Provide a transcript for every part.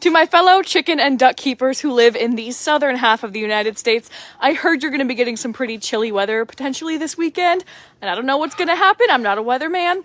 To my fellow chicken and duck keepers who live in the southern half of the United States, I heard you're going to be getting some pretty chilly weather potentially this weekend, and I don't know what's going to happen. I'm not a weatherman.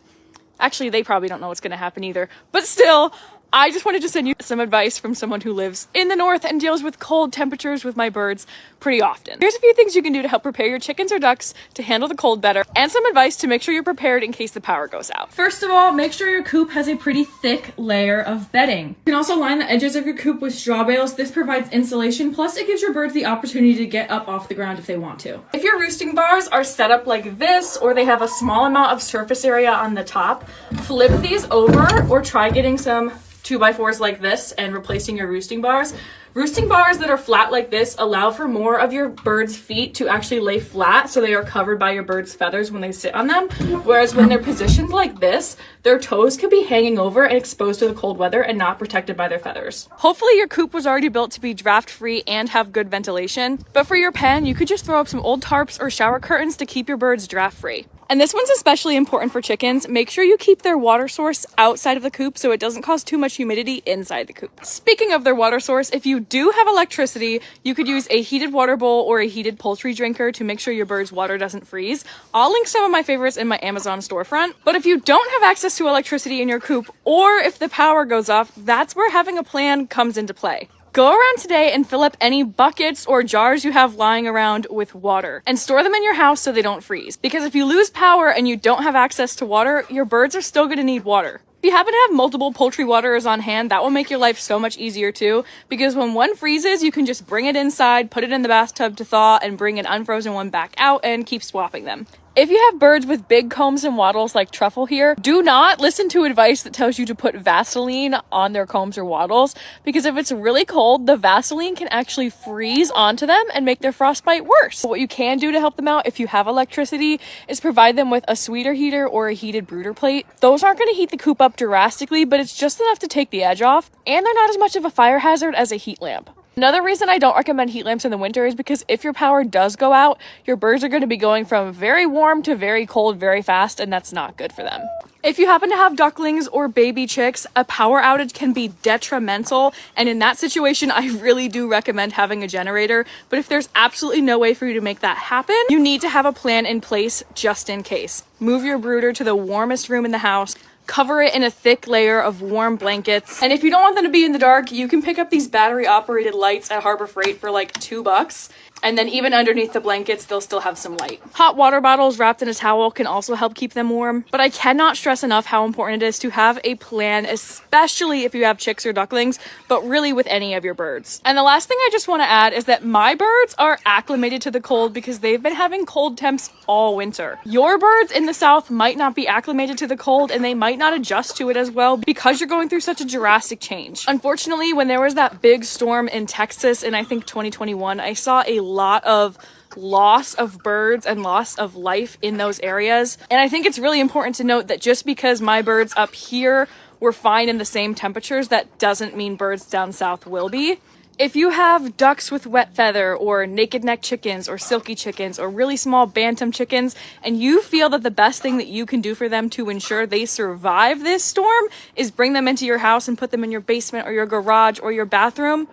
Actually, they probably don't know what's going to happen either, but still, I just wanted to send you some advice from someone who lives in the north and deals with cold temperatures with my birds pretty often. Here's a few things you can do to help prepare your chickens or ducks to handle the cold better, and some advice to make sure you're prepared in case the power goes out. First of all, make sure your coop has a pretty thick layer of bedding. You can also line the edges of your coop with straw bales. This provides insulation, plus it gives your birds the opportunity to get up off the ground if they want to. If your roosting bars are set up like this, or they have a small amount of surface area on the top, flip these over or try getting some 2x4s like this and replacing your roosting bars. Roosting bars that are flat like this allow for more of your bird's feet to actually lay flat, so they are covered by your bird's feathers when they sit on them. Whereas when they're positioned like this, their toes could be hanging over and exposed to the cold weather and not protected by their feathers. Hopefully your coop was already built to be draft free and have good ventilation. But for your pen, you could just throw up some old tarps or shower curtains to keep your birds draft free. And this one's especially important for chickens. Make sure you keep their water source outside of the coop so it doesn't cause too much humidity inside the coop. Speaking of their water source, if you do have electricity, you could use a heated water bowl or a heated poultry drinker to make sure your bird's water doesn't freeze. I'll link some of my favorites in my Amazon storefront. But if you don't have access to electricity in your coop, or if the power goes off, that's where having a plan comes into play. Go around today and fill up any buckets or jars you have lying around with water and store them in your house so they don't freeze. Because if you lose power and you don't have access to water, your birds are still going to need water. If you happen to have multiple poultry waterers on hand, that will make your life so much easier too, because when one freezes, you can just bring it inside, put it in the bathtub to thaw, and bring an unfrozen one back out and keep swapping them. If you have birds with big combs and wattles like Truffle here, do not listen to advice that tells you to put Vaseline on their combs or wattles, because if it's really cold, the Vaseline can actually freeze onto them and make their frostbite worse. What you can do to help them out if you have electricity is provide them with a sweeter heater or a heated brooder plate. Those aren't going to heat the coop up drastically, but it's just enough to take the edge off, and they're not as much of a fire hazard as a heat lamp. Another reason I don't recommend heat lamps in the winter is because if your power does go out, your birds are going to be going from very warm to very cold very fast, and that's not good for them. If you happen to have ducklings or baby chicks, a power outage can be detrimental, and in that situation, I really do recommend having a generator. But if there's absolutely no way for you to make that happen, you need to have a plan in place just in case. Move your brooder to the warmest room in the house. Cover it in a thick layer of warm blankets. And if you don't want them to be in the dark, you can pick up these battery operated lights at Harbor Freight for like $2. And then even underneath the blankets, they'll still have some light. Hot water bottles wrapped in a towel can also help keep them warm. But I cannot stress enough how important it is to have a plan, especially if you have chicks or ducklings, but really with any of your birds. And the last thing I just want to add is that my birds are acclimated to the cold because they've been having cold temps all winter. Your birds in the south might not be acclimated to the cold, and they might not adjust to it as well because you're going through such a drastic change. Unfortunately, when there was that big storm in Texas in I think 2021, I saw a lot of loss of birds and loss of life in those areas. And I think it's really important to note that just because my birds up here were fine in the same temperatures, that doesn't mean birds down south will be. If you have ducks with wet feather or naked neck chickens or silky chickens or really small bantam chickens, and you feel that the best thing that you can do for them to ensure they survive this storm is bring them into your house and put them in your basement or your garage or your bathroom,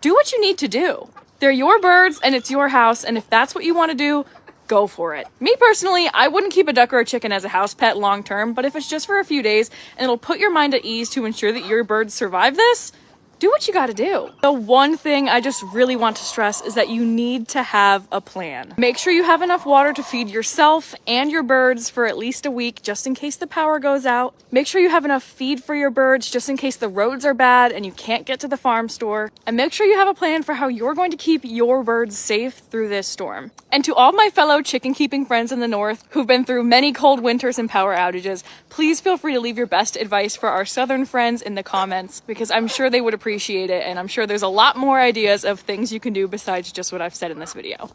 do what you need to do. They're your birds and it's your house, and if that's what you want to do, go for it. Me personally, I wouldn't keep a duck or a chicken as a house pet long term, but if it's just for a few days and it'll put your mind at ease to ensure that your birds survive this, do what you gotta do. The one thing I just really want to stress is that you need to have a plan. Make sure you have enough water to feed yourself and your birds for at least a week, just in case the power goes out. Make sure you have enough feed for your birds, just in case the roads are bad and you can't get to the farm store. And make sure you have a plan for how you're going to keep your birds safe through this storm. And to all my fellow chicken keeping friends in the north who've been through many cold winters and power outages, please feel free to leave your best advice for our southern friends in the comments, because I'm sure they would appreciate it, and I'm sure there's a lot more ideas of things you can do besides just what I've said in this video.